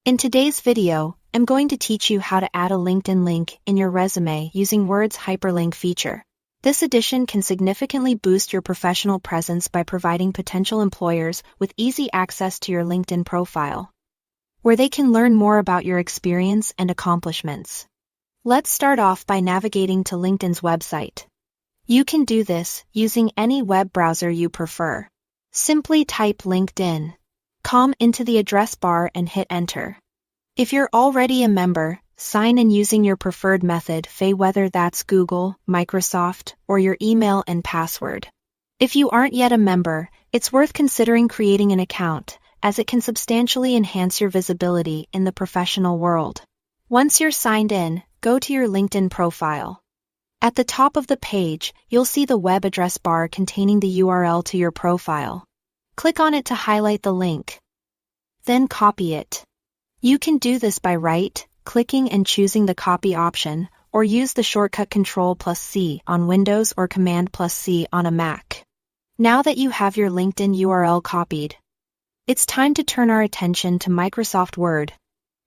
In today's video, I'm going to teach you how to add a LinkedIn link in your resume using Word's Hyperlink feature. This addition can significantly boost your professional presence by providing potential employers with easy access to your LinkedIn profile, where they can learn more about your experience and accomplishments. Let's start off by navigating to LinkedIn's website. You can do this using any web browser you prefer. Simply type LinkedIn.com into the address bar and hit enter. If you're already a member, sign in using your preferred method, whether that's Google, Microsoft, or your email and password. If you aren't yet a member, it's worth considering creating an account, as it can substantially enhance your visibility in the professional world. Once you're signed in, go to your LinkedIn profile. At the top of the page, you'll see the web address bar containing the URL to your profile. Click on it to highlight the link. Then copy it. You can do this by right-clicking and choosing the copy option, or use the shortcut Ctrl+C on Windows or Command+C on a Mac. Now that you have your LinkedIn URL copied, it's time to turn our attention to Microsoft Word.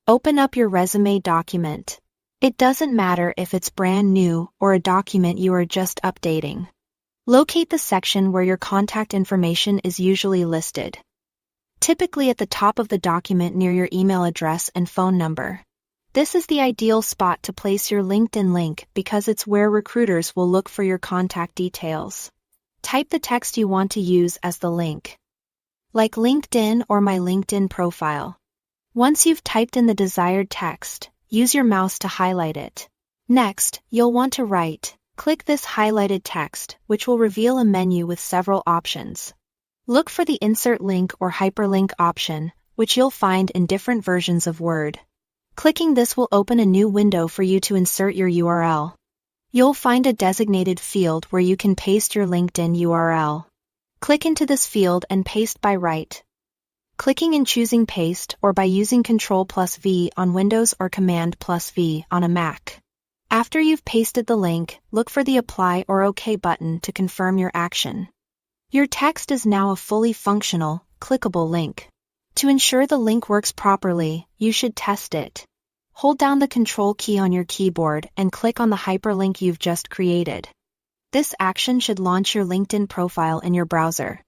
Open up your resume document. It doesn't matter if it's brand new or a document you are just updating. Locate the section where your contact information is usually listed, typically at the top of the document near your email address and phone number. This is the ideal spot to place your LinkedIn link because it's where recruiters will look for your contact details. Type the text you want to use as the link, like LinkedIn or my LinkedIn profile. Once you've typed in the desired text, use your mouse to highlight it. Next, you'll want to right-click this highlighted text, which will reveal a menu with several options. Look for the Insert Link or Hyperlink option, which you'll find in different versions of Word. Clicking this will open a new window for you to insert your URL. You'll find a designated field where you can paste your LinkedIn URL. Click into this field and paste by right-clicking and choosing Paste, or by using Ctrl+V on Windows or Command+V on a Mac. After you've pasted the link, look for the Apply or OK button to confirm your action. Your text is now a fully functional, clickable link. To ensure the link works properly, you should test it. Hold down the Control key on your keyboard and click on the hyperlink you've just created. This action should launch your LinkedIn profile in your browser,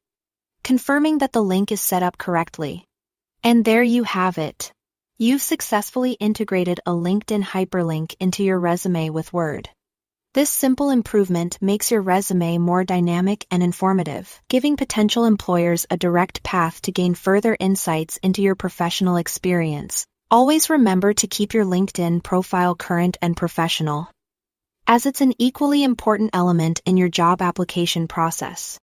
confirming that the link is set up correctly. And there you have it. You've successfully integrated a LinkedIn hyperlink into your resume with Word. This simple improvement makes your resume more dynamic and informative, giving potential employers a direct path to gain further insights into your professional experience. Always remember to keep your LinkedIn profile current and professional, as it's an equally important element in your job application process.